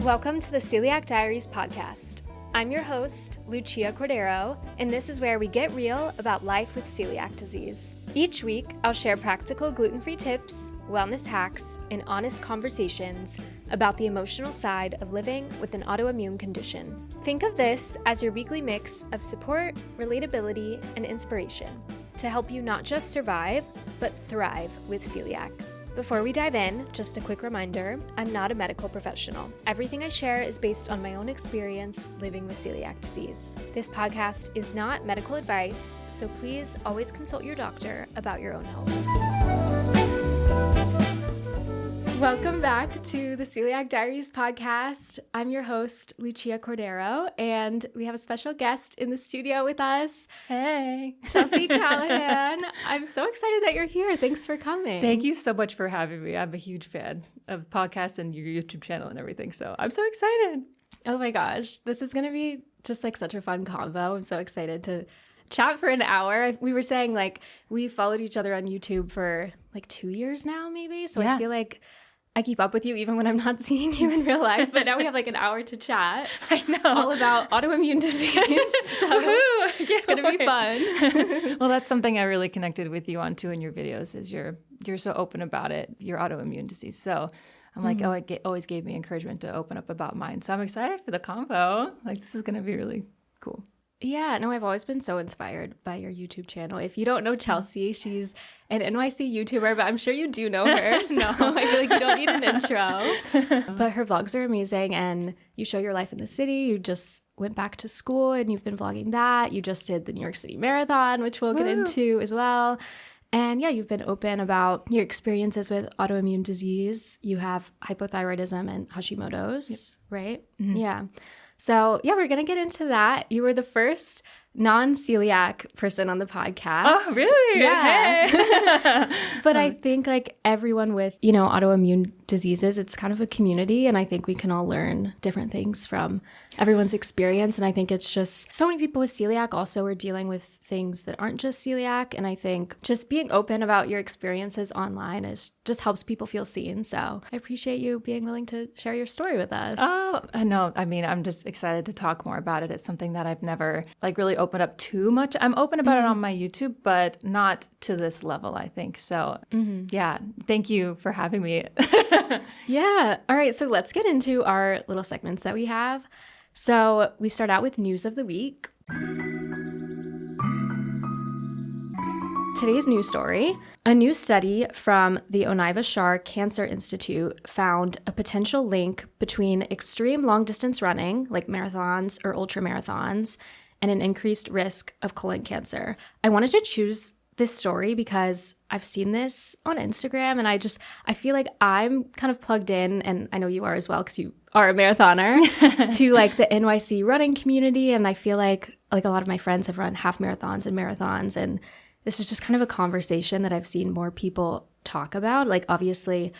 Welcome to the Celiac Diaries podcast. I'm your host, Lucia Cordero, and this is where we get real about life with celiac disease. Each week, I'll share practical gluten-free tips, wellness hacks, and honest conversations about the emotional side of living with an autoimmune condition. Think of this as your weekly mix of support, relatability, and inspiration to help you not just survive, but thrive with celiac. Before we dive in, just a quick reminder, I'm not a medical professional. Everything I share is based on my own experience living with celiac disease. This podcast is not medical advice, so please always consult your doctor about your own health. Welcome back to the Celiac Diaries podcast. I'm your host, Lucia Cordero, and we have a special guest in the studio with us. Hey. Chelsea Callahan. I'm so excited that you're here. Thanks for coming. Thank you so much for having me. I'm a huge fan of podcasts and your YouTube channel and everything, so I'm so excited. Oh my gosh. This is going to be just like such a fun convo. I'm so excited to chat for an hour. We were saying like we followed each other on YouTube for like 2 years now, maybe. So yeah. I feel like I keep up with you even when I'm not seeing you in real life, but now we have like an hour to chat. I know. All about autoimmune disease. So it's going to be fun. Well, that's something I really connected with you on too in your videos is you're so open about it, your autoimmune disease. So I'm like, it always gave me encouragement to open up about mine. So I'm excited for the convo. Like this is going to be really cool. Yeah, no, I've always been so inspired by your YouTube channel. If you don't know Chelsea, she's an NYC YouTuber, but I'm sure you do know her. So I feel like you don't need an intro. But her vlogs are amazing, and you show your life in the city. You just went back to school, and you've been vlogging that. You just did the New York City Marathon, which we'll get into as well. And yeah, you've been open about your experiences with autoimmune disease. You have hypothyroidism and Hashimoto's, right? Mm-hmm. Yeah. So yeah, we're going to get into that. You were the first non-celiac person on the podcast. Oh, really? Yeah. Hey. But I think like everyone with, autoimmune diseases, it's kind of a community. And I think we can all learn different things from everyone's experience. And I think it's just so many people with celiac also are dealing with things that aren't just celiac. And I think just being open about your experiences online just helps people feel seen. So I appreciate you being willing to share your story with us. Oh, I know. I mean, I'm just excited to talk more about it. It's something that I've never really opened up too much. I'm open about it on my YouTube, but not to this level, I think. So yeah, thank you for having me. Yeah. All right. So let's get into our little segments that we have. So we start out with news of the week. Today's news story, a new study from the Onaiva Shar Cancer Institute found a potential link between extreme long-distance running, like marathons or ultramarathons, and an increased risk of colon cancer. I wanted to choose this story because I've seen this on Instagram, and I feel like I'm kind of plugged in, and I know you are as well because you are a marathoner, to like the NYC running community, and I feel like a lot of my friends have run half marathons and marathons, and this is just kind of a conversation that I've seen more people talk about. Like obviously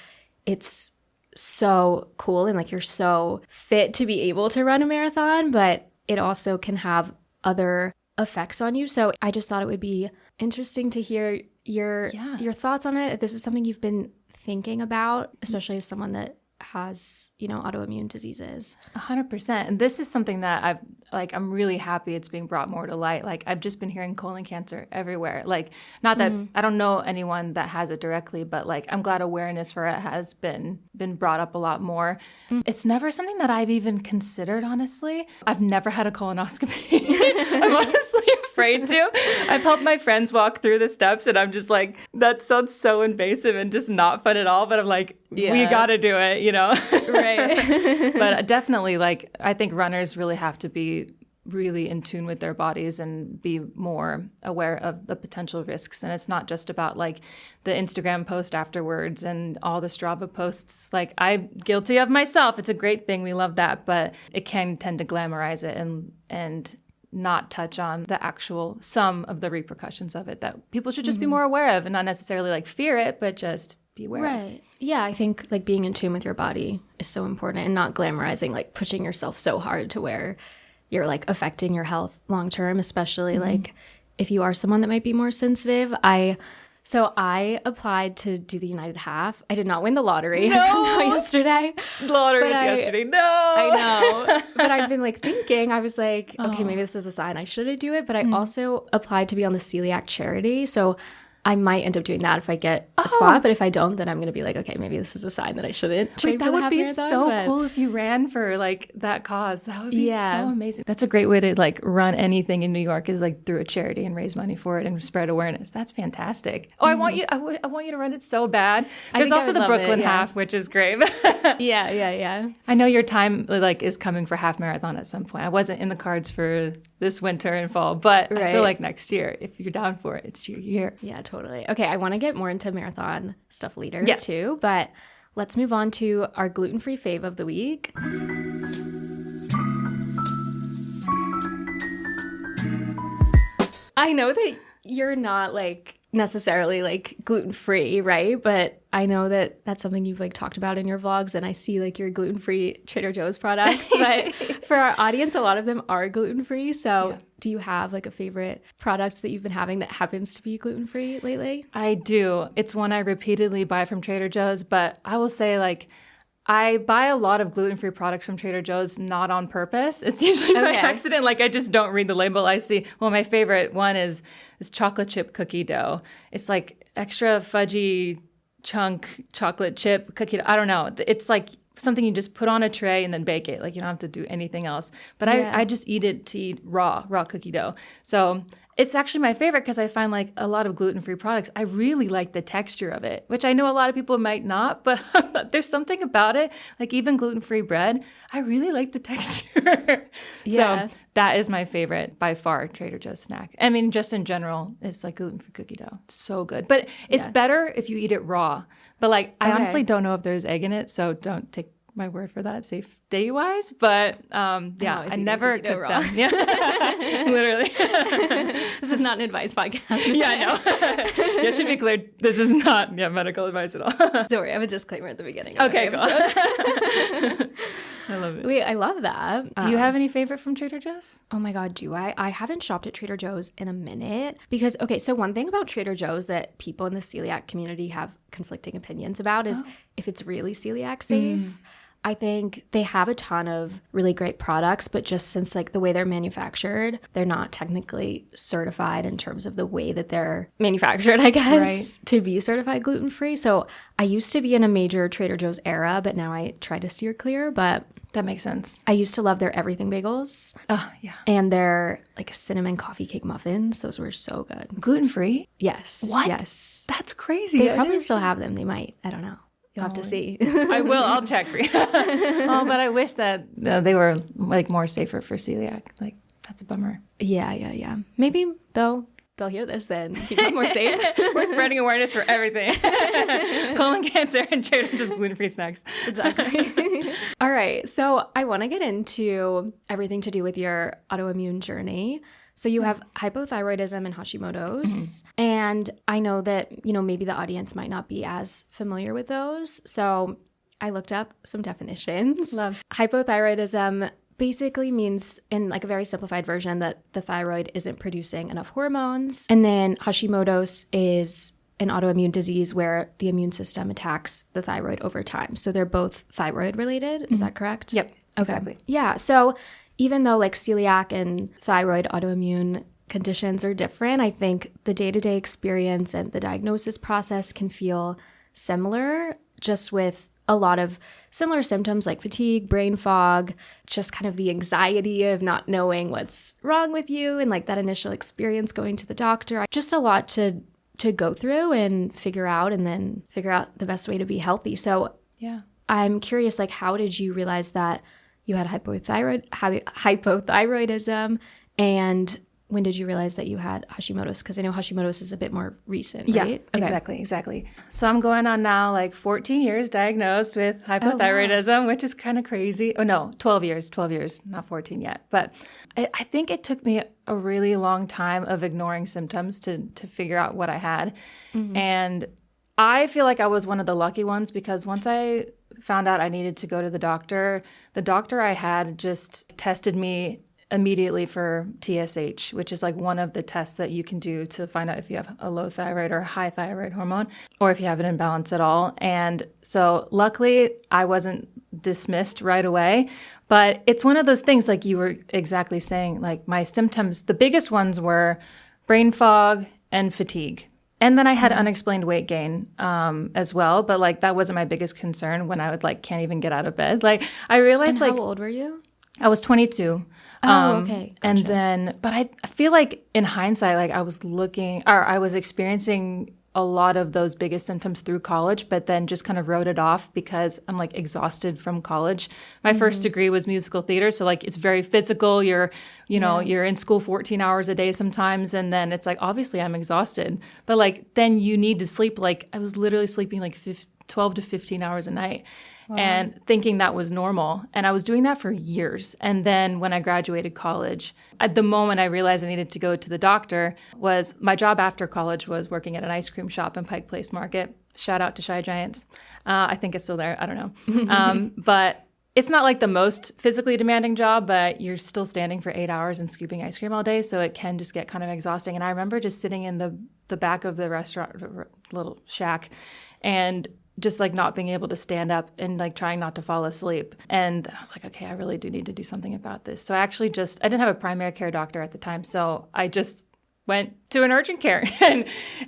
it's so cool and like you're so fit to be able to run a marathon, but it also can have other effects on you. So I just thought it would be interesting to hear your thoughts on it. If this is something you've been thinking about, especially as someone that has, autoimmune diseases. 100%. And this is something that I'm really happy it's being brought more to light. Like I've just been hearing colon cancer everywhere. Like not that I don't know anyone that has it directly, but like I'm glad awareness for it has been brought up a lot more. It's never something that I've even considered, honestly. I've never had a colonoscopy. I'm honestly afraid to. I've helped my friends walk through the steps and I'm just like, that sounds so invasive and just not fun at all. But I'm like, we got to do it, Right. But definitely, like, I think runners really have to be really in tune with their bodies and be more aware of the potential risks. And it's not just about like the Instagram post afterwards and all the Strava posts. Like I'm guilty of myself. It's a great thing. We love that. But it can tend to glamorize it and not touch on the actual sum of the repercussions of it that people should just be more aware of and not necessarily like fear it, but just be aware of. Right. Yeah, I think like being in tune with your body is so important and not glamorizing, like pushing yourself so hard to where you're like affecting your health long term, especially like if you are someone that might be more sensitive. I So I applied to do the United Half. I did not win the lottery. No. I found out yesterday. Lottery But yesterday. No. I know. But I've been like thinking, I was like, okay, maybe this is a sign I shouldn't do it. But I also applied to be on the celiac charity. So I might end up doing that if I get a spot. But if I don't, then I'm going to be like, okay, maybe this is a sign that I shouldn't train for the half marathon. That would be so cool if you ran for like that cause. That would be so amazing. That's a great way to like run anything in New York, is like through a charity and raise money for it and spread awareness. That's fantastic. Oh, I want you to run it so bad. There's also the Brooklyn half, which is great. Yeah. I know your time like is coming for half marathon at some point. I wasn't in the cards for this winter and fall, but I feel like next year, if you're down for it, it's your year. Yeah, totally. Okay, I want to get more into marathon stuff later too, but let's move on to our gluten-free fave of the week. I know that you're not like necessarily like gluten-free, right? But I know that that's something you've like talked about in your vlogs, and I see like your gluten-free Trader Joe's products. But for our audience, a lot of them are gluten-free. So do you have like a favorite product that you've been having that happens to be gluten-free lately? I do. It's one I repeatedly buy from Trader Joe's, but I will say like I buy a lot of gluten-free products from Trader Joe's, not on purpose. It's usually by accident. Like I just don't read the label. I see, well, my favorite one is this chocolate chip cookie dough. It's like extra fudgy chunk chocolate chip cookie dough. I don't know. It's like something you just put on a tray and then bake it. Like you don't have to do anything else. But I just eat it to eat raw cookie dough. So it's actually my favorite because I find like a lot of gluten-free products, I really like the texture of it, which I know a lot of people might not, but there's something about it. Like even gluten-free bread, I really like the texture. So that is my favorite by far Trader Joe's snack. I mean, just in general, it's like gluten-free cookie dough. It's so good. But it's better if you eat it raw. But like, I honestly don't know if there's egg in it, so don't take my word for that safety-wise, but I never cook them. Yeah, literally. This is not an advice podcast. Yeah, I know. It should be clear. This is not medical advice at all. Don't worry, I have a disclaimer at the beginning. Okay, cool. I love it. Wait, I love that. Do you have any favorite from Trader Joe's? Oh my God, do I? I haven't shopped at Trader Joe's in a minute because, okay, so one thing about Trader Joe's that people in the celiac community have conflicting opinions about is if it's really celiac safe. I think they have a ton of really great products, but just since like the way they're manufactured, they're not technically certified in terms of the way that they're manufactured, I guess, to be certified gluten-free. So I used to be in a major Trader Joe's era, but now I try to steer clear. But that makes sense. I used to love their everything bagels. Oh, yeah. And their like cinnamon coffee cake muffins. Those were so good. Gluten-free? Yes. What? Yes. That's crazy. They probably still have them. They might. I don't know. You'll have to see. I will. I'll check for you. But I wish that they were like more safer for celiac. Like that's a bummer. Yeah. Maybe though they'll hear this and keep it more safe. We're spreading awareness for everything. Colon cancer and just gluten-free snacks. Exactly. All right. So I want to get into everything to do with your autoimmune journey. So you have hypothyroidism and Hashimoto's. And I know that, maybe the audience might not be as familiar with those. So I looked up some definitions. Love. Hypothyroidism basically means, in like a very simplified version, that the thyroid isn't producing enough hormones. And then Hashimoto's is an autoimmune disease where the immune system attacks the thyroid over time. So they're both thyroid related. Is that correct? Yep. Okay. Exactly. Yeah. So even though like celiac and thyroid autoimmune conditions are different, I think the day-to-day experience and the diagnosis process can feel similar, just with a lot of similar symptoms like fatigue, brain fog, just kind of the anxiety of not knowing what's wrong with you and like that initial experience going to the doctor. Just a lot to go through and figure out, and then figure out the best way to be healthy. So yeah, I'm curious, like, how did you realize that you had hypothyroidism, and when did you realize that you had Hashimoto's? Because I know Hashimoto's is a bit more recent, right? Yeah, exactly. So I'm going on now like 14 years diagnosed with hypothyroidism, which is kind of crazy. Oh no, 12 years, not 14 yet. But I think it took me a really long time of ignoring symptoms to figure out what I had. And I feel like I was one of the lucky ones, because once I found out I needed to go to the doctor I had just tested me immediately for TSH, which is like one of the tests that you can do to find out if you have a low thyroid or high thyroid hormone, or if you have an imbalance at all. And so luckily I wasn't dismissed right away, but it's one of those things like you were exactly saying, like my symptoms, the biggest ones were brain fog and fatigue. And then I had unexplained weight gain as well, but like that wasn't my biggest concern when I would like can't even get out of bed. Like I realized And how old were you? I was 22. Okay. Gotcha. And then, but I feel like in hindsight, like I was experiencing a lot of those biggest symptoms through college, but then just kind of wrote it off because I'm like exhausted from college. My first degree was musical theater. So like it's very physical. You're in school 14 hours a day sometimes. And then it's like, obviously I'm exhausted, but like, then you need to sleep. Like I was literally sleeping like 12 to 15 hours a night. Wow. And thinking that was normal. And I was doing that for years. And then when I graduated college, at the moment I realized I needed to go to the doctor was my job after college was working at an ice cream shop in Pike Place Market. Shout out to Shy Giants. I think it's still there. I don't know. But it's not like the most physically demanding job, but you're still standing for 8 hours and scooping ice cream all day. So it can just get kind of exhausting. And I remember just sitting in the back of the restaurant, little shack, and just like not being able to stand up and like trying not to fall asleep. And I was like, okay, I really do need to do something about this. So I didn't have a primary care doctor at the time. So I just went to an urgent care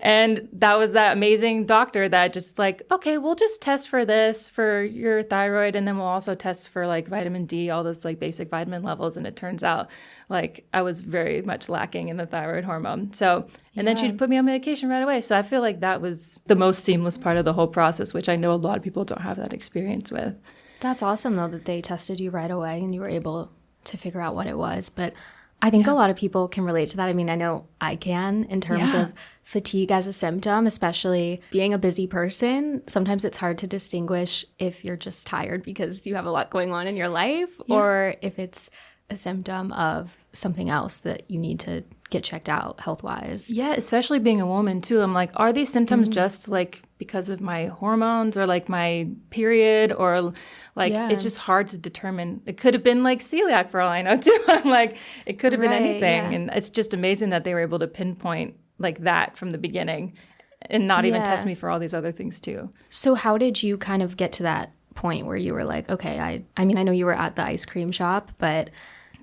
and that was that amazing doctor that just like, okay, we'll just test for this for your thyroid. And then we'll also test for like vitamin D, all those like basic vitamin levels. And it turns out like I was very much lacking in the thyroid hormone. So, and then she put me on medication right away. So I feel like that was the most seamless part of the whole process, which I know a lot of people don't have that experience with. That's awesome though that they tested you right away and you were able to figure out what it was. But I think a lot of people can relate to that. I mean, I know I can in terms of fatigue as a symptom, especially being a busy person. Sometimes it's hard to distinguish if you're just tired because you have a lot going on in your life or if it's a symptom of something else that you need to get checked out health-wise. Yeah, especially being a woman too. I'm like, are these symptoms just like because of my hormones or like my period or like it's just hard to determine. It could have been like celiac for all I know too. I'm like, it could have been anything. Yeah. And it's just amazing that they were able to pinpoint like that from the beginning and not even test me for all these other things too. So how did you kind of get to that point where you were like, okay, I mean, I know you were at the ice cream shop, but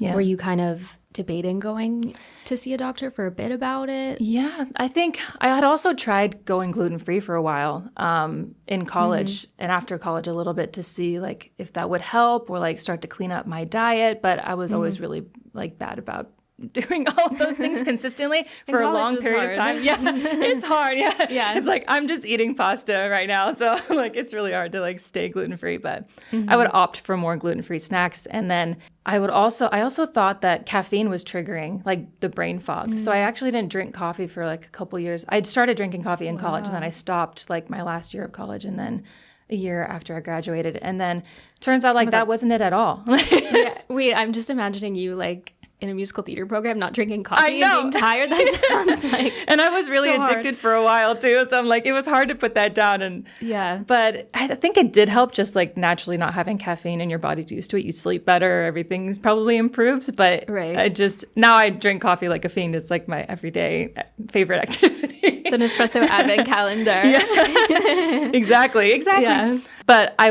were you kind of debating going to see a doctor for a bit about it? Yeah, I think I had also tried going gluten-free for a while in college and after college a little bit to see like if that would help or like start to clean up my diet. But I was always really like bad about doing all of those things consistently for a long period of time. Yeah, it's hard. Yeah. It's like I'm just eating pasta right now. So like it's really hard to like stay gluten-free, but I would opt for more gluten-free snacks. And then I also thought that caffeine was triggering like the brain fog. So I actually didn't drink coffee for like a couple years. I'd started drinking coffee in college and then I stopped like my last year of college and then a year after I graduated. And then turns out like that wasn't it at all. Wait, I'm just imagining you like in a musical theater program, not drinking coffee and being tired. That sounds like and I was really so addicted for a while too. So I'm like, it was hard to put that down. And but I think it did help just like naturally not having caffeine and your body's used to it. You sleep better. Everything's probably improves. But now I drink coffee like a fiend. It's like my everyday favorite activity. The Nespresso advent calendar. Exactly. Yeah. But I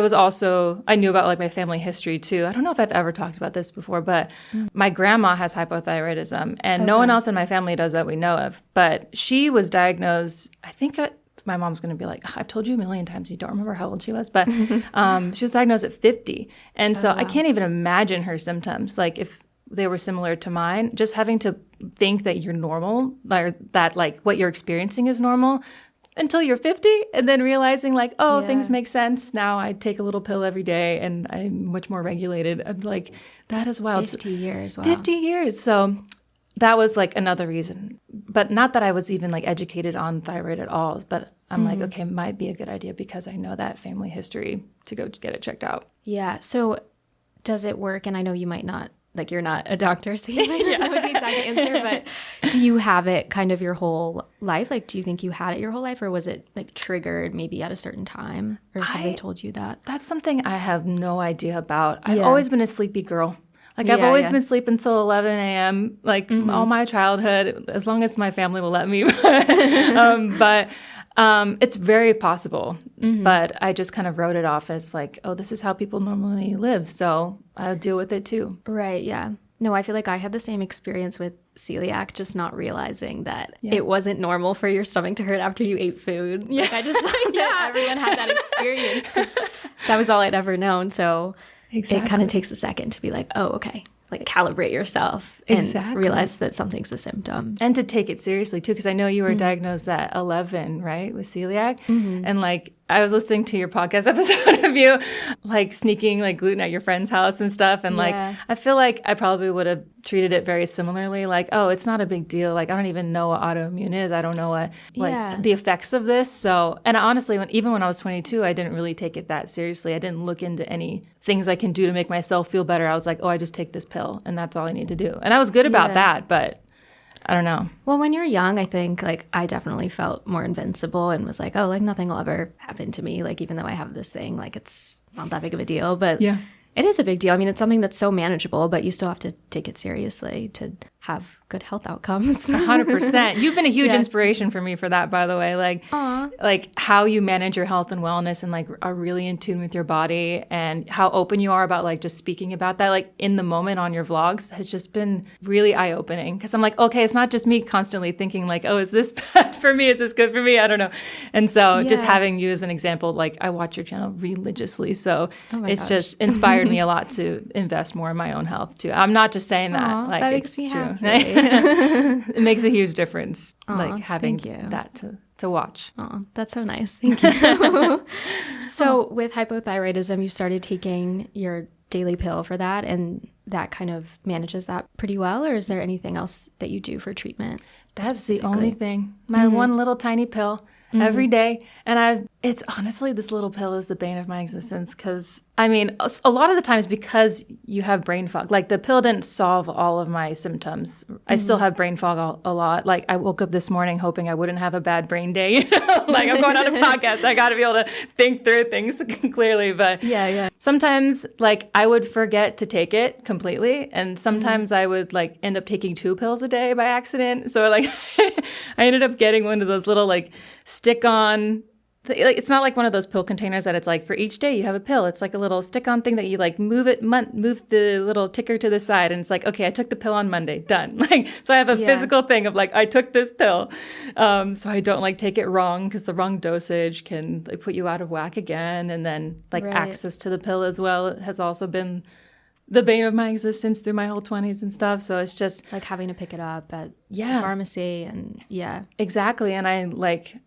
knew about like my family history too. I don't know if I've ever talked about this before, but my grandma has hypothyroidism and no one else in my family does that we know of. But she was diagnosed, I think my mom's going to be like, I've told you a million times, you don't remember how old she was, but she was diagnosed at 50. And so I can't even imagine her symptoms. Like if they were similar to mine, just having to think that you're normal or that like what you're experiencing is normal until you're 50 and then realizing like, things make sense. Now I take a little pill every day and I'm much more regulated. I'm like, that is wild. 50 years. Wow. 50 years. So that was like another reason, but not that I was even like educated on thyroid at all, but I'm like, okay, might be a good idea because I know that family history to go get it checked out. Yeah. So does it work? And I know you might not, like you're not a doctor, so you might not know the exact answer, but do you have it kind of your whole life? Like, do you think you had it your whole life or was it like triggered maybe at a certain time? Or have they told you that? That's something I have no idea about. I've always been a sleepy girl. Like I've always been sleeping until 11 a.m. like all my childhood, as long as my family will let me. But it's very possible. But I just kind of wrote it off as like, oh, this is how people normally live. So I'll deal with it too. Right. Yeah. No, I feel like I had the same experience with celiac, just not realizing that it wasn't normal for your stomach to hurt after you ate food. Yeah. Like I just thought that everyone had that experience because that was all I'd ever known. So it kind of takes a second to be like, oh, okay. Like calibrate yourself and realize that something's a symptom. And to take it seriously too, because I know you were diagnosed at 11, right, with celiac. And like I was listening to your podcast episode of you like sneaking like gluten at your friend's house and stuff. And like I feel like I probably would have treated it very similarly. Like, oh, it's not a big deal. Like I don't even know what autoimmune is. I don't know what like the effects of this. So, and honestly, even when I was 22, I didn't really take it that seriously. I didn't look into any things I can do to make myself feel better. I was like, oh, I just take this pill and that's all I need to do. And I was good about that, but I don't know. Well, when you're young, I think like I definitely felt more invincible and was like, oh, like nothing will ever happen to me. Like even though I have this thing, like it's not that big of a deal. But it is a big deal. I mean, it's something that's so manageable, but you still have to take it seriously to have good health outcomes. 100%. You've been a huge inspiration for me for that, by the way. Like how you manage your health and wellness and like are really in tune with your body and how open you are about like just speaking about that like in the moment on your vlogs has just been really eye-opening because I'm like, okay, it's not just me constantly thinking like, oh, is this bad for me? Is this good for me? I don't know. And so just having you as an example, like I watch your channel religiously. So it's just inspired me a lot to invest more in my own health too. I'm not just saying that. Like that makes me true. happy. It makes a huge difference, like having that to watch. Oh, that's so nice. Thank you. So with hypothyroidism, you started taking your daily pill for that, and that kind of manages that pretty well, or is there anything else that you do for treatment? That's the only thing. My one little tiny pill every day. And it's honestly, this little pill is the bane of my existence because, I mean, a lot of the times because you have brain fog, like the pill didn't solve all of my symptoms. I still have brain fog a lot. Like I woke up this morning hoping I wouldn't have a bad brain day. You know? Like I'm going on a podcast. I got to be able to think through things clearly. But sometimes like I would forget to take it completely. And sometimes I would like end up taking 2 pills a day by accident. So like I ended up getting one of those little like stick-on. Like it's not like one of those pill containers that it's like for each day you have a pill. It's like a little stick-on thing that you like move the little ticker to the side, and it's like, okay, I took the pill on Monday, done. Like so I have a physical thing of like I took this pill, so I don't like take it wrong because the wrong dosage can like put you out of whack again. And then like access to the pill as well has also been the bane of my existence through my whole 20s and stuff. So it's just like having to pick it up at the pharmacy and exactly. And I like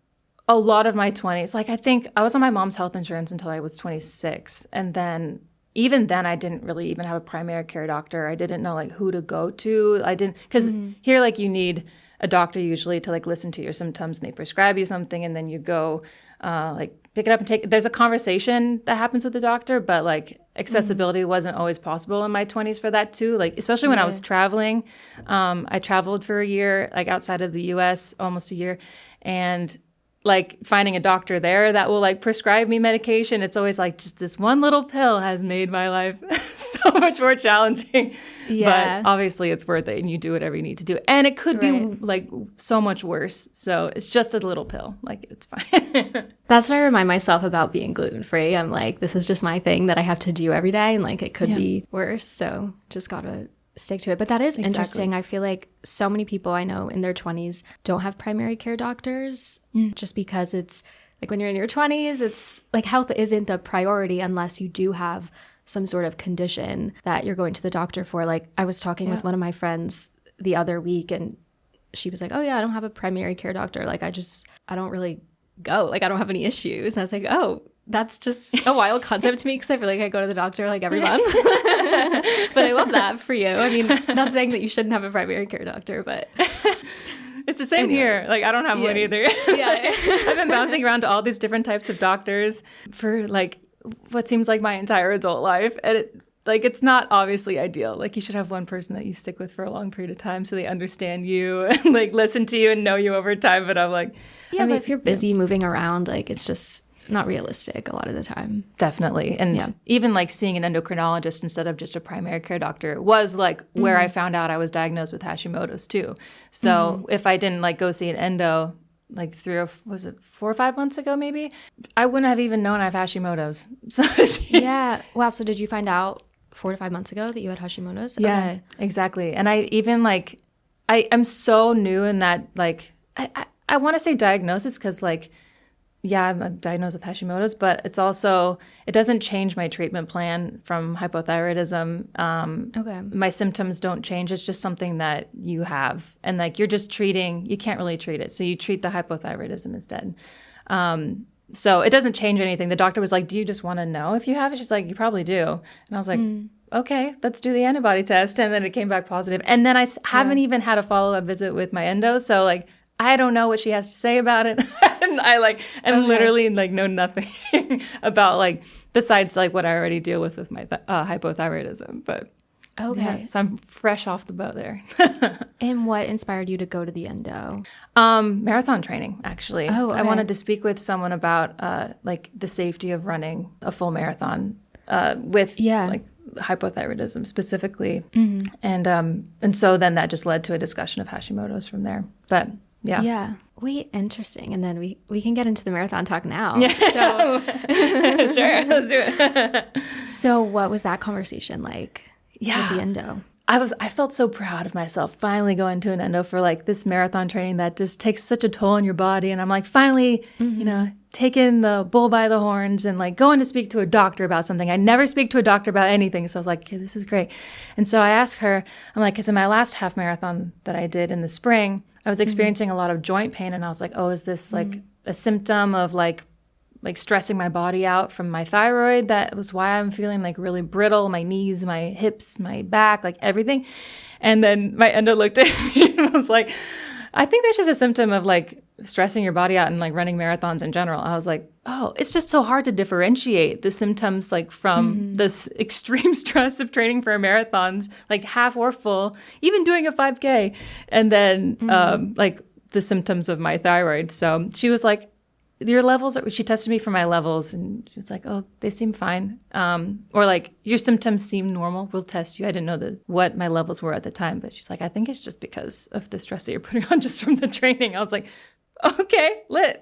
a lot of my 20s, like I think I was on my mom's health insurance until I was 26. And then even then I didn't really even have a primary care doctor. I didn't know like who to go to. I didn't, because here like you need a doctor usually to like listen to your symptoms and they prescribe you something and then you go like pick it up and take, there's a conversation that happens with the doctor, but like accessibility wasn't always possible in my 20s for that too. Like, especially when I was traveling, I traveled for a year, like outside of the US, almost a year. And like finding a doctor there that will like prescribe me medication. It's always like just this one little pill has made my life so much more challenging. Yeah. But obviously it's worth it and you do whatever you need to do. And it could be like so much worse. So it's just a little pill. Like it's fine. That's what I remind myself about being gluten-free. I'm like, this is just my thing that I have to do every day. And like it could be worse. So just got to stick to it. But that is interesting. I feel like so many people I know in their 20s don't have primary care doctors just because it's like when you're in your 20s, it's like health isn't the priority unless you do have some sort of condition that you're going to the doctor for. Like I was talking with one of my friends the other week and she was like, oh yeah, I don't have a primary care doctor. Like I don't really go. Like I don't have any issues. And I was like, oh, that's just a wild concept to me because I feel like I go to the doctor like every month. But I love that for you. I mean, not saying that you shouldn't have a primary care doctor, but it's the same here. Like I don't have one either. I've been bouncing around to all these different types of doctors for like what seems like my entire adult life. And it's not obviously ideal. Like you should have one person that you stick with for a long period of time so they understand you and like listen to you and know you over time. But I'm like, but if you're busy moving around, like it's just not realistic a lot of the time. Definitely. And even like seeing an endocrinologist instead of just a primary care doctor was like where I found out I was diagnosed with Hashimoto's too. So if I didn't like go see an endo like 4 or 5 months ago, maybe, I wouldn't have even known I have Hashimoto's. So yeah. Wow. So did you find out 4 to 5 months ago that you had Hashimoto's? Yeah, okay. exactly. And I even like, I'm so new in that, like, I want to say diagnosis because like, yeah, I'm diagnosed with Hashimoto's, but it's also, it doesn't change my treatment plan from hypothyroidism. Okay. My symptoms don't change. It's just something that you have. And like, you're just treating, you can't really treat it. So you treat the hypothyroidism instead. So it doesn't change anything. The doctor was like, do you just want to know if you have it? She's like, you probably do. And I was like, okay, let's do the antibody test. And then it came back positive. And then I haven't even had a follow-up visit with my endo. So like, I don't know what she has to say about it. And I like, and literally like know nothing about like, besides like what I already deal with my hypothyroidism. But yeah, so I'm fresh off the boat there. And what inspired you to go to the endo? Marathon training, actually. Oh, okay. I wanted to speak with someone about like the safety of running a full marathon with like hypothyroidism specifically. And so then that just led to a discussion of Hashimoto's from there. But yeah. Interesting. And then we can get into the marathon talk now. Yeah. So. Sure, let's do it. So what was that conversation like with the endo? I felt so proud of myself finally going to an endo for like this marathon training that just takes such a toll on your body. And I'm like finally, you know, taking the bull by the horns and like going to speak to a doctor about something. I never speak to a doctor about anything. So I was like, okay, this is great. And so I asked her, I'm like, because in my last half marathon that I did in the spring, I was experiencing a lot of joint pain. And I was like, oh, is this like a symptom of like stressing my body out from my thyroid? That was why I'm feeling like really brittle, my knees, my hips, my back, like everything. And then my endo looked at me and was like, I think that's just a symptom of like stressing your body out and like running marathons in general. I was like, oh, it's just so hard to differentiate the symptoms like from this extreme stress of training for marathons, like half or full, even doing a 5K, and then like the symptoms of my thyroid. So she was like, your levels, she tested me for my levels and she was like, oh, they seem fine. Or like, your symptoms seem normal. We'll test you. I didn't know what my levels were at the time, but she's like, I think it's just because of the stress that you're putting on just from the training. I was like, okay, lit.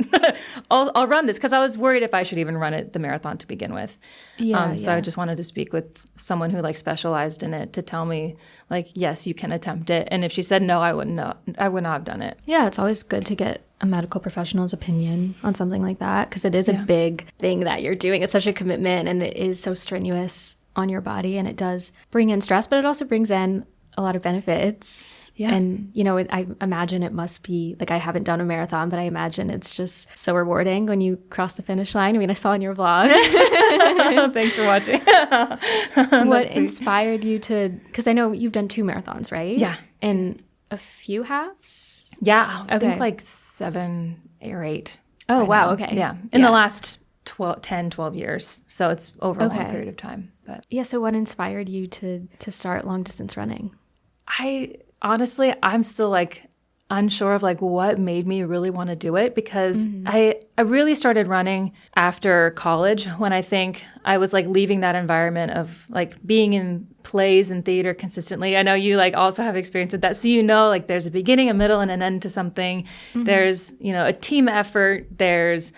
I'll run this because I was worried if I should even run the marathon to begin with. So I just wanted to speak with someone who like specialized in it to tell me like, yes, you can attempt it. And if she said no, I would not have done it. Yeah, it's always good to get a medical professional's opinion on something like that because it is a big thing that you're doing. It's such a commitment and it is so strenuous on your body and it does bring in stress, but it also brings in a lot of benefits. Yeah. And, you know, I imagine it must be, like, I haven't done a marathon, but I imagine it's just so rewarding when you cross the finish line. I mean, I saw in your vlog. Thanks for watching. What inspired you to, because I know you've done 2 marathons, right? Yeah. And a few halves? Yeah. I think like 7 or 8. Oh, right wow. now. Okay. Yeah. In the last 12 years. So it's over a long period of time. But yeah. So what inspired you to start long distance running? I'm still like unsure of like what made me really want to do it because I really started running after college when I think I was like leaving that environment of like being in plays and theater consistently. I know you like also have experience with that. So you know like there's a beginning, a middle, and an end to something. There's, you know, a team effort. There's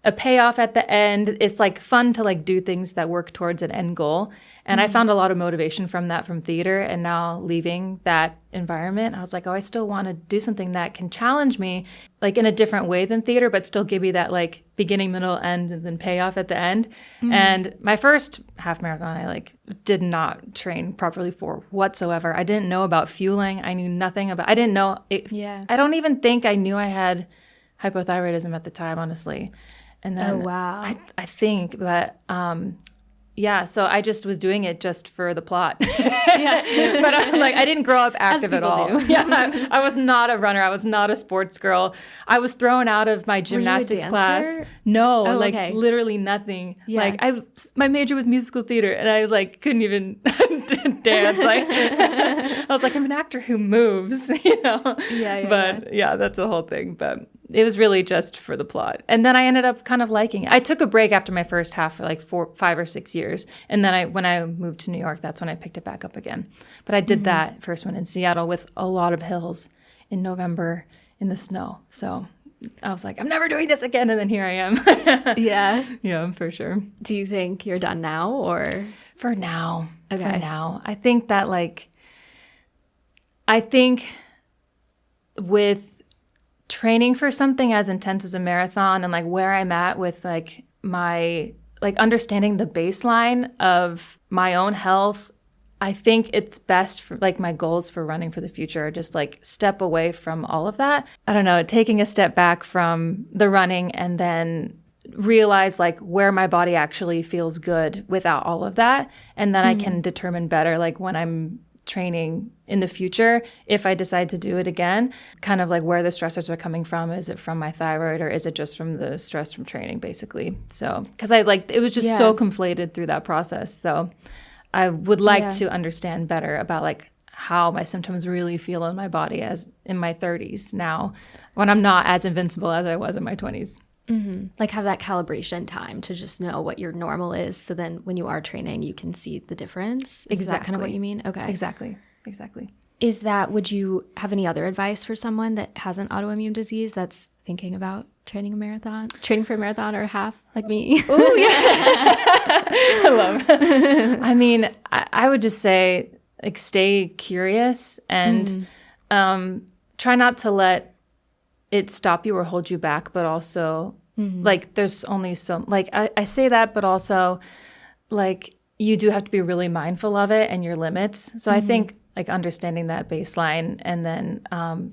a payoff at the end. It's like fun to like do things that work towards an end goal. And I found a lot of motivation from that from theater. And now leaving that environment, I was like, oh, I still want to do something that can challenge me like in a different way than theater, but still give me that like beginning, middle, end, and then payoff at the end. And my first half marathon, I like did not train properly for whatsoever. I didn't know about fueling. I knew nothing about, I didn't know. I don't even think I knew I had hypothyroidism at the time, honestly. And then I think, but yeah, so I just was doing it just for the plot. But I didn't grow up active at all. Yeah, I was not a runner. I was not a sports girl. I was thrown out of my gymnastics class. No, literally nothing. Yeah. Like my major was musical theater, and I like couldn't even dance. Like I was like, I'm an actor who moves, you know. Yeah. But yeah, that's the whole thing. But it was really just for the plot. And then I ended up kind of liking it. I took a break after my first half for like 5 or 6 years. And then when I moved to New York, that's when I picked it back up again. But I did that first one in Seattle with a lot of hills in November in the snow. So I was like, I'm never doing this again. And then here I am. Yeah. Yeah, for sure. Do you think you're done now or? For now. Okay. For now. I think that with training for something as intense as a marathon and like where I'm at with like my like understanding the baseline of my own health, I think it's best for like my goals for running for the future are just like step away from all of that. I don't know, taking a step back from the running and then realize like where my body actually feels good without all of that. And then I can determine better like when I'm training in the future, if I decide to do it again, kind of like where the stressors are coming from. Is it from my thyroid or is it just from the stress from training, basically? So, because it was just so conflated through that process. So I would like to understand better about like how my symptoms really feel in my body as in my 30s now, when I'm not as invincible as I was in my 20s. Mm-hmm. Like have that calibration time to just know what your normal is. So then when you are training, you can see the difference. Is that kind of what you mean? Okay. Exactly. Would you have any other advice for someone that has an autoimmune disease that's thinking about training for a marathon or a half like me? Oh, yeah. I love it. I mean, I would just say like stay curious and try not to let it stop you or hold you back, but also like there's only so like I say that, but also like you do have to be really mindful of it and your limits. So I think like understanding that baseline and then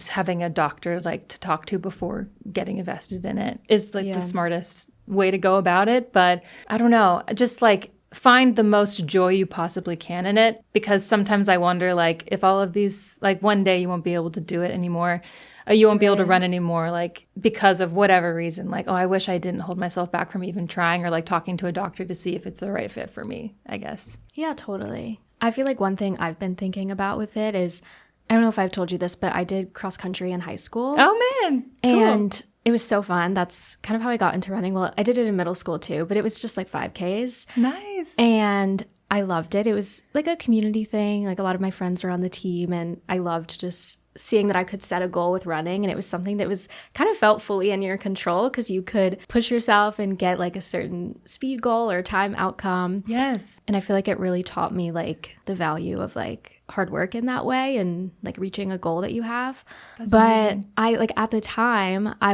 having a doctor like to talk to before getting invested in it is like the smartest way to go about it. But I don't know, just like find the most joy you possibly can in it, because sometimes I wonder like if all of these like one day you won't be able to do it anymore. You won't be able to run anymore, like because of whatever reason. Like, oh, I wish I didn't hold myself back from even trying, or like talking to a doctor to see if it's the right fit for me, I guess. Yeah, totally. I feel like one thing I've been thinking about with it is, I don't know if I've told you this, but I did cross country in high school. Oh, man. Cool. And it was so fun. That's kind of how I got into running. Well, I did it in middle school too, but it was just like 5Ks. Nice. And I loved it. It was like a community thing. Like a lot of my friends were on the team, and I loved just seeing that I could set a goal with running. And it was something that was kind of felt fully in your control because you could push yourself and get like a certain speed goal or time outcome. Yes. And I feel like it really taught me like the value of like hard work in that way and like reaching a goal that you have. That's but amazing. I like at the time I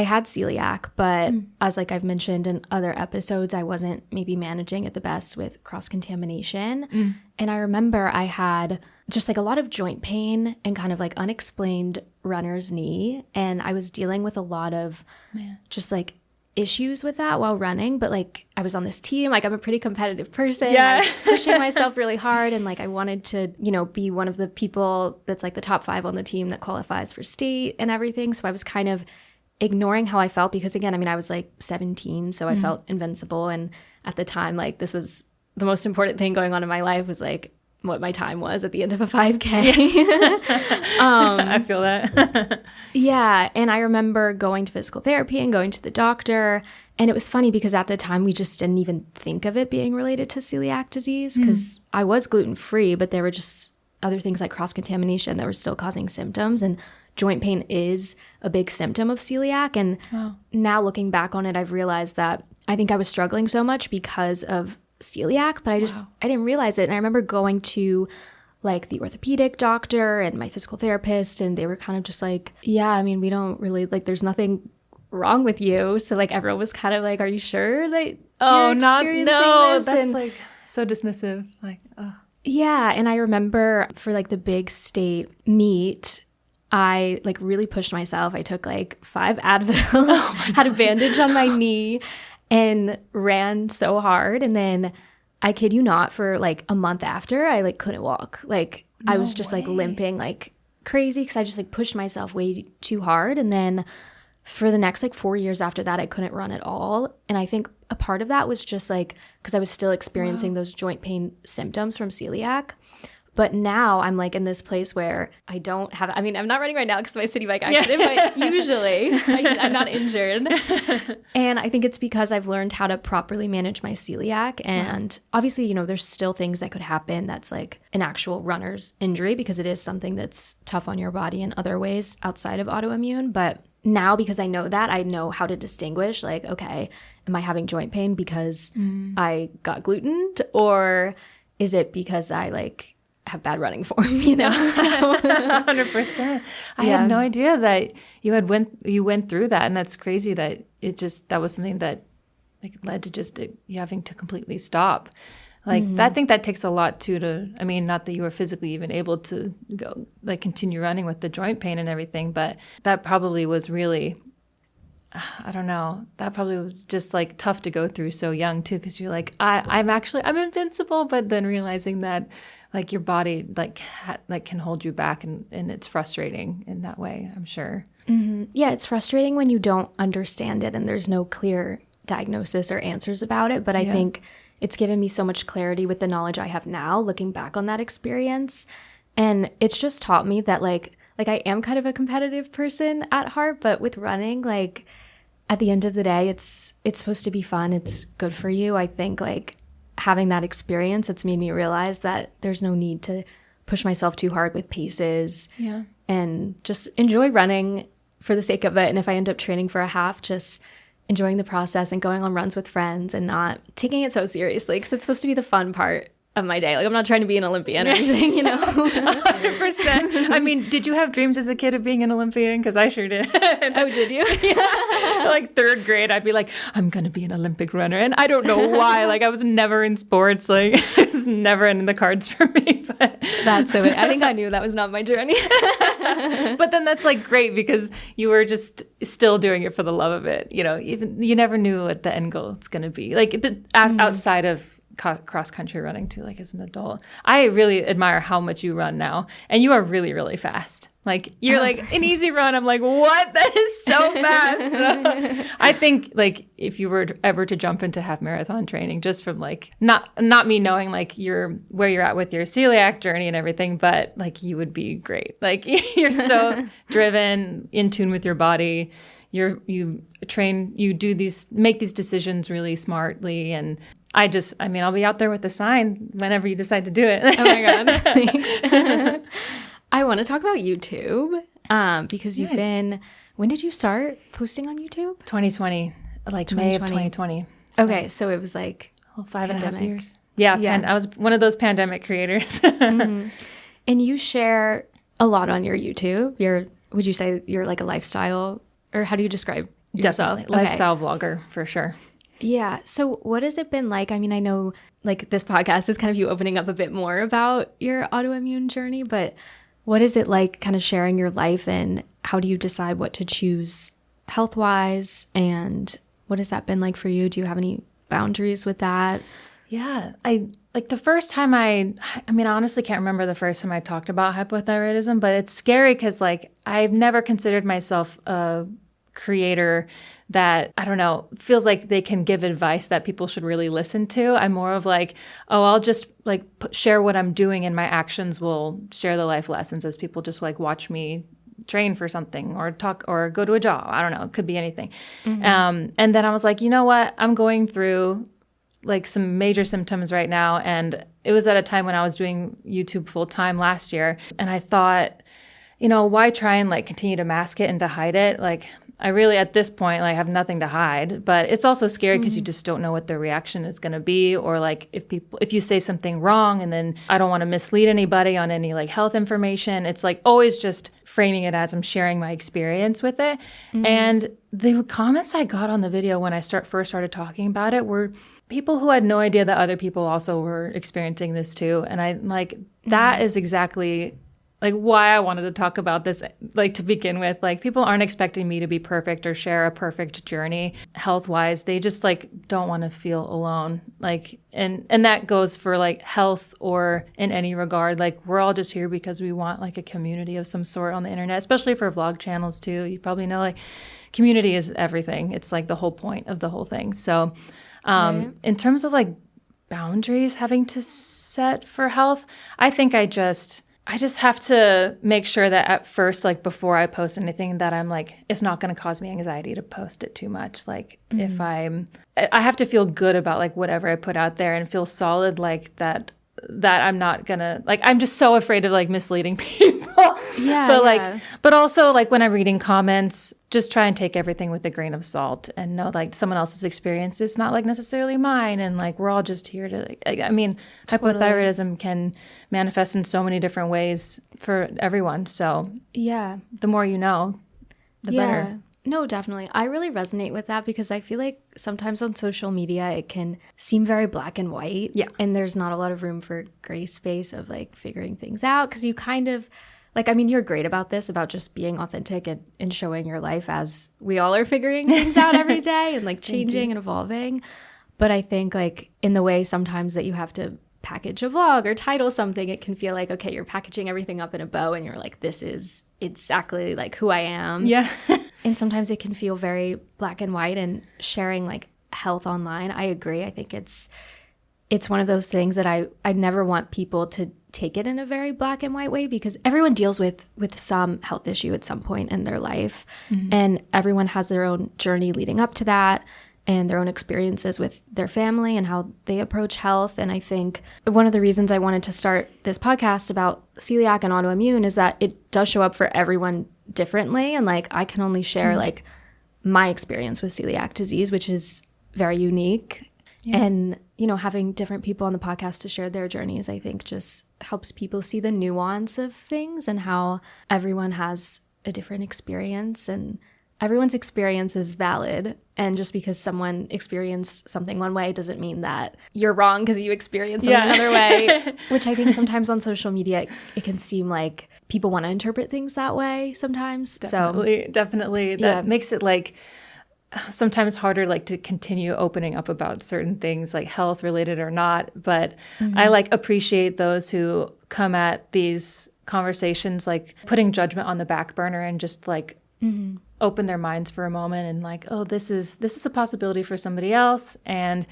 had celiac, but as like I've mentioned in other episodes, I wasn't maybe managing it the best with cross-contamination. And I remember I had just like a lot of joint pain and kind of like unexplained runner's knee. And I was dealing with a lot of just like issues with that while running. But like I was on this team, like I'm a pretty competitive person. Yeah. I was pushing myself really hard. And like I wanted to, be one of the people that's like the top 5 on the team that qualifies for state and everything. So I was kind of ignoring how I felt because, again, I mean, I was like 17, so I felt invincible. And at the time, like this was the most important thing going on in my life was like what my time was at the end of a 5K. I feel that. Yeah. And I remember going to physical therapy and going to the doctor. And it was funny because at the time we just didn't even think of it being related to celiac disease because I was gluten-free, but there were just other things like cross-contamination that were still causing symptoms. And joint pain is a big symptom of celiac. And now looking back on it, I've realized that I think I was struggling so much because of celiac, but I didn't realize it. And I remember going to like the orthopedic doctor and my physical therapist, and they were kind of just like, yeah, I mean, we don't really like, there's nothing wrong with you. So like everyone was kind of like, are you sure that you're experiencing this? That's like so dismissive. Like, oh. Yeah. And I remember for like the big state meet, I like really pushed myself. I took like 5 Advils, had a bandage on my knee, and ran so hard. And then I kid you not, for like a month after, I like couldn't walk. Like I was just like limping like crazy because I just like pushed myself way too hard. And then for the next like 4 years after that, I couldn't run at all. And I think a part of that was just like because I was still experiencing those joint pain symptoms from celiac. But now I'm like in this place where I don't have, I mean, I'm not running right now because of my city bike accident, but usually I'm not injured. And I think it's because I've learned how to properly manage my celiac. And obviously, you know, there's still things that could happen that's like an actual runner's injury, because it is something that's tough on your body in other ways outside of autoimmune. But now, because I know that, I know how to distinguish, like, okay, am I having joint pain because I got glutened, or is it because I like have bad running form, you know? 100%. I had no idea that you went through that, and that's crazy that that was something that like led to just you having to completely stop. Like I think that takes a lot too I mean, not that you were physically even able to go like continue running with the joint pain and everything, but that probably was really, I don't know, that probably was just like tough to go through so young too, because you're like, I'm invincible, but then realizing that like your body like can hold you back, and it's frustrating in that way, I'm sure. Yeah, it's frustrating when you don't understand it and there's no clear diagnosis or answers about it, but I think it's given me so much clarity with the knowledge I have now, looking back on that experience. And it's just taught me that like I am kind of a competitive person at heart, but with running, like at the end of the day, it's supposed to be fun. It's good for you. I think like having that experience, it's made me realize that there's no need to push myself too hard with paces, and just enjoy running for the sake of it. And if I end up training for a half, just enjoying the process and going on runs with friends and not taking it so seriously, because it's supposed to be the fun part of my day. Like I'm not trying to be an Olympian or anything, you know. 100%. I mean, did you have dreams as a kid of being an Olympian? Because I sure did. Oh, did you? Like third grade, I'd be like, I'm going to be an Olympic runner. And I don't know why. Like I was never in sports. Like it's never in the cards for me. But that's so I think I knew that was not my journey. But then that's like great, because you were just still doing it for the love of it. You know, even you never knew what the end goal is going to be. Like but outside of cross-country running too, like as an adult. I really admire how much you run now, and you are really, really fast. Like you're like an easy run. I'm like, what? That is so fast. So, I think like if you were ever to jump into half marathon training, just from like not me knowing like where you're at with your celiac journey and everything, but like you would be great. Like you're so driven, in tune with your body. You make these decisions really smartly, and I'll be out there with the sign whenever you decide to do it. Oh my God. Thanks. I want to talk about YouTube, because you've been, when did you start posting on YouTube? 2020, like May of 2020. So. Okay. So it was like 5.5 years. Yeah. I was one of those pandemic creators. And you share a lot on your YouTube. Would you say you're like a lifestyle, or how do you describe yourself? Definitely. Lifestyle vlogger for sure. Yeah. So what has it been like? I mean, I know like this podcast is kind of you opening up a bit more about your autoimmune journey, but what is it like kind of sharing your life, and how do you decide what to choose health-wise, and what has that been like for you? Do you have any boundaries with that? Yeah. Like the first time I honestly can't remember the first time I talked about hypothyroidism, but it's scary because like I've never considered myself a creator that, I don't know, feels like they can give advice that people should really listen to. I'm more of like, I'll just like share what I'm doing, and my actions will share the life lessons as people just like watch me train for something or talk or go to a job. I don't know. It could be anything. And then I was like, you know what? I'm going through like some major symptoms right now. And it was at a time when I was doing YouTube full time last year. And I thought, you know, why try and like continue to mask it and to hide it? Like I really, at this point, like have nothing to hide, but it's also scary because you just don't know what their reaction is going to be. Or like if you say something wrong, and then I don't want to mislead anybody on any like health information. It's like always just framing it as I'm sharing my experience with it. And the comments I got on the video when I first started talking about it were people who had no idea that other people also were experiencing this too. And I like, that is exactly like why I wanted to talk about this, like to begin with. Like people aren't expecting me to be perfect or share a perfect journey health-wise. They just like don't want to feel alone. Like, and that goes for like health or in any regard. Like we're all just here because we want like a community of some sort on the internet, especially for vlog channels too. You probably know like community is everything. It's like the whole point of the whole thing. So in terms of like boundaries having to set for health. I think I just have to make sure that at first, like before I post anything, that I'm like, it's not going to cause me anxiety to post it too much. Like if I have to feel good about like whatever I put out there and feel solid like that I'm not gonna, like, I'm just so afraid of like misleading people. But also like when I'm reading comments, just try and take everything with a grain of salt and know like someone else's experience is not like necessarily mine. And like, we're all just here to, I mean, hypothyroidism can manifest in so many different ways for everyone. So the more you know, the better. No, definitely. I really resonate with that because I feel like sometimes on social media, it can seem very black and white. Yeah. And there's not a lot of room for gray space of like figuring things out because you kind of, like, I mean, you're great about this, about just being authentic and showing your life as we all are figuring things out every day and like changing and evolving. But I think like in the way sometimes that you have to package a vlog or title something, it can feel like, okay, you're packaging everything up in a bow and you're like, this is exactly like who I am. Yeah. And sometimes it can feel very black and white, and sharing like health online, I agree. I think it's one of those things that I never want people to take it in a very black and white way because everyone deals with some health issue at some point in their life. And everyone has their own journey leading up to that and their own experiences with their family and how they approach health. And I think one of the reasons I wanted to start this podcast about celiac and autoimmune is that it does show up for everyone differently. And like, I can only share like my experience with celiac disease, which is very unique. Yeah. And, you know, having different people on the podcast to share their journeys, I think just helps people see the nuance of things and how everyone has a different experience and everyone's experience is valid. And just because someone experienced something one way doesn't mean that you're wrong because you experienced something another way, which I think sometimes on social media, it can seem like people want to interpret things that way sometimes. Definitely. That makes it like sometimes harder like to continue opening up about certain things like health related or not. But I like appreciate those who come at these conversations like putting judgment on the back burner and just like open their minds for a moment and like, oh, this is a possibility for somebody else. And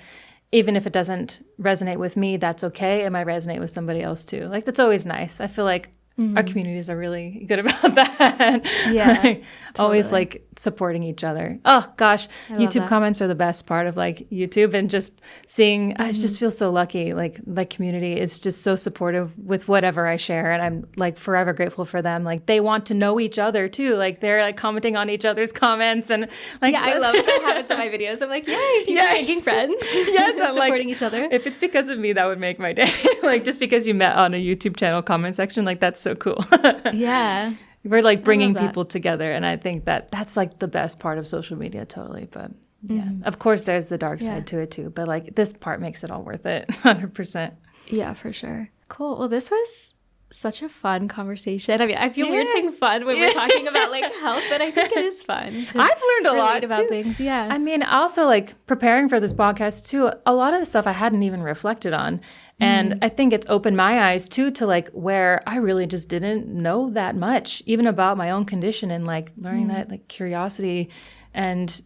even if it doesn't resonate with me, that's okay. It might resonate with somebody else too. Like, that's always nice. I feel like our communities are really good about that. Yeah. Totally. Always like supporting each other. Oh gosh. YouTube comments are the best part of like YouTube, and just seeing, I just feel so lucky. Like the community is just so supportive with whatever I share. And I'm like forever grateful for them. Like they want to know each other too. Like they're like commenting on each other's comments and like, I love the habits of my videos. I'm like, yay, people are making friends. Yes. I'm supporting each other. If it's because of me, that would make my day. Like just because you met on a YouTube channel comment section, like that's so cool. Yeah. We're like bringing people together. And I think that that's like the best part of social media. Totally. But yeah, of course there's the dark side to it too. But like this part makes it all worth it. 100%. Yeah, for sure. Cool. Well, this was such a fun conversation. I mean, I feel weird saying fun when we're talking about like health, but I think it is fun. I've learned a lot about things. Yeah. I mean, also like preparing for this podcast too, a lot of the stuff I hadn't even reflected on. And I think it's opened my eyes too to like where I really just didn't know that much, even about my own condition, and like learning that like curiosity and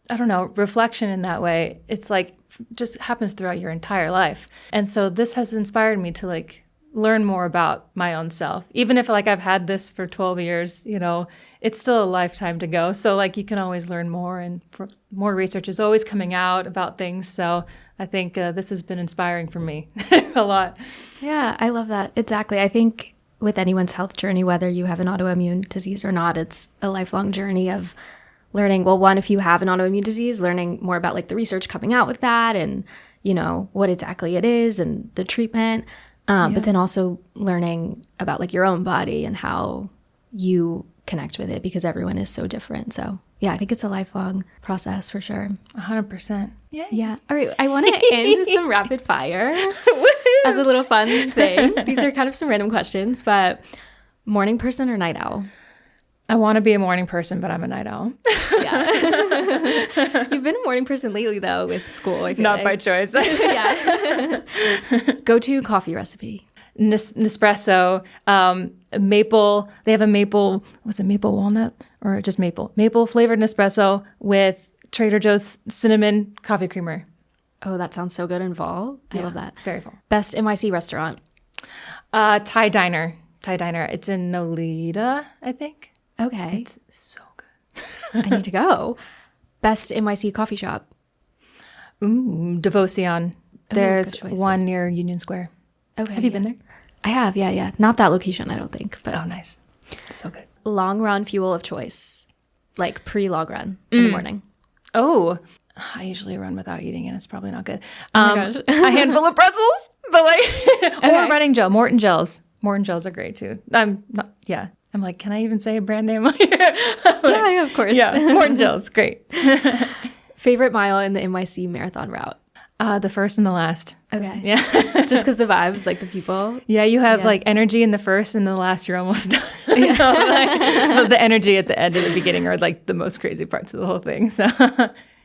I don't know, reflection in that way. It's like just happens throughout your entire life. And so this has inspired me to like learn more about my own self. Even if like I've had this for 12 years, you know, it's still a lifetime to go. So like you can always learn more, and more research is always coming out about things. So I think this has been inspiring for me a lot. Yeah, I love that. Exactly. I think with anyone's health journey, whether you have an autoimmune disease or not, it's a lifelong journey of learning. Well, one, if you have an autoimmune disease, learning more about like the research coming out with that and, you know, what exactly it is and the treatment. But then also learning about like your own body and how you connect with it, because everyone is so different. So yeah, I think it's a lifelong process for sure. 100%. Yeah. All right. I want to end with some rapid fire as a little fun thing. These are kind of some random questions, but morning person or night owl? I want to be a morning person, but I'm a night owl. Yeah. You've been a morning person lately, though, with school. I feel Not by choice. Yeah. Go-to coffee recipe. Nespresso, maple. They have a maple. Was it maple walnut or just maple? Maple flavored Nespresso with Trader Joe's cinnamon coffee creamer. Oh, that sounds so good in fall. I love that. Very full. Best NYC restaurant? Thai diner. It's in Nolita, I think. Okay. It's so good. I need to go. Best NYC coffee shop? Devotion. There's good choice. one near Union Square. Okay. Have you been there? I have, yeah. Not that location, I don't think. But Oh, nice. It's so good. long run fuel of choice, like pre-log run in the morning. Oh, I usually run without eating, and it's probably not good. my gosh. A handful of pretzels, but like, or Okay. running gel. Morton gels. Morton gels are great too. I'm not. Yeah. I'm like, can I even say a brand name on here? Yeah, of course. Yeah, Morton gels, great. Favorite mile in the NYC marathon route? The first and the last. Okay. Yeah. Just because the vibes, like the people. Yeah, you have like energy in the first, and the last you're almost done. But the energy at the end and the beginning are like the most crazy parts of the whole thing. So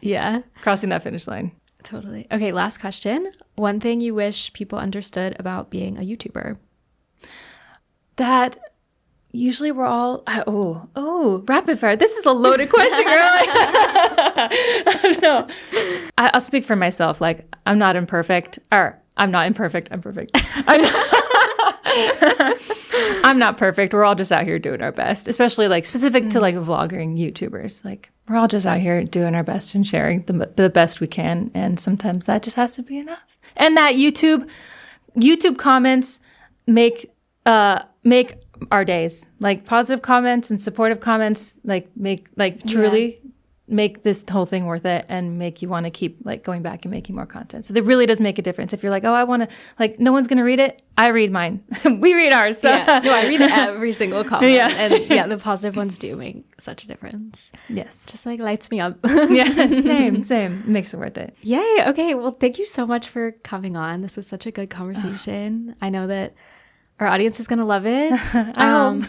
Yeah, crossing that finish line. totally. Okay, last question. One thing you wish people understood about being a YouTuber? That usually we're all rapid fire. This is a loaded question, girl. No, I'll speak for myself. Like I'm not imperfect, or I'm not imperfect. I'm perfect. I'm not perfect. We're all just out here doing our best, especially like specific to like vlogging YouTubers. Like we're all just out here doing our best and sharing the best we can, and sometimes that just has to be enough. And that YouTube comments make our days. Like positive comments and supportive comments make truly make this whole thing worth it and make you want to keep like going back and making more content. So it really does make a difference. If you're like, oh, I want to, like, no one's going to read it, I read mine. We read ours. So. Yeah. No, I read every single comment. Yeah. And yeah, the positive ones do make such a difference. Yes. Just like lights me up. Yeah, same. Makes it worth it. Yay. Okay. Well, thank you so much for coming on. This was such a good conversation. I know that our audience is going to love it. I hope.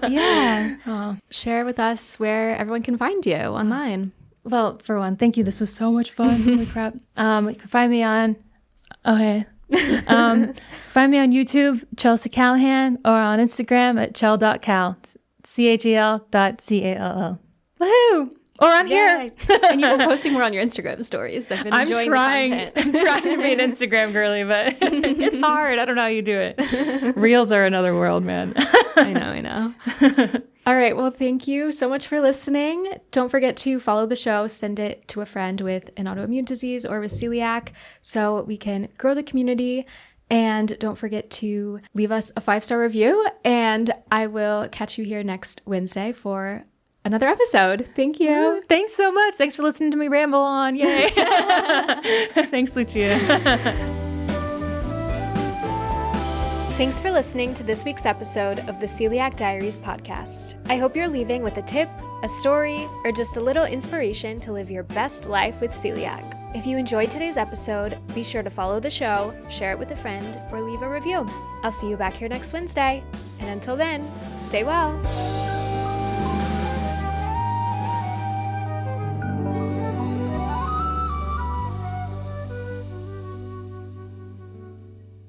Yeah. Oh. Share with us where everyone can find you online. Well, for one, thank you. This was so much fun. Holy crap. You can find me on, find me on YouTube, Chelsea Callahan, or on Instagram at chel.cal, CHEL.CALL. Woohoo! Or on here. And you've been posting more on your Instagram stories. I've been enjoying the content. I'm trying to be an Instagram girly, but it's hard. I don't know how you do it. Reels are another world, man. I know. All right. Well, thank you so much for listening. Don't forget to follow the show, send it to a friend with an autoimmune disease or with celiac so we can grow the community. And don't forget to leave us a 5-star review. And I will catch you here next Wednesday for another episode. Thank you. Thanks so much. Thanks for listening to me ramble on. Yay. Thanks, Lucia. Thanks for listening to this week's episode of the Celiac Diaries podcast. I hope you're leaving with a tip, a story, or just a little inspiration to live your best life with celiac. If you enjoyed today's episode, be sure to follow the show, share it with a friend, or leave a review. I'll see you back here next Wednesday. And until then, stay well.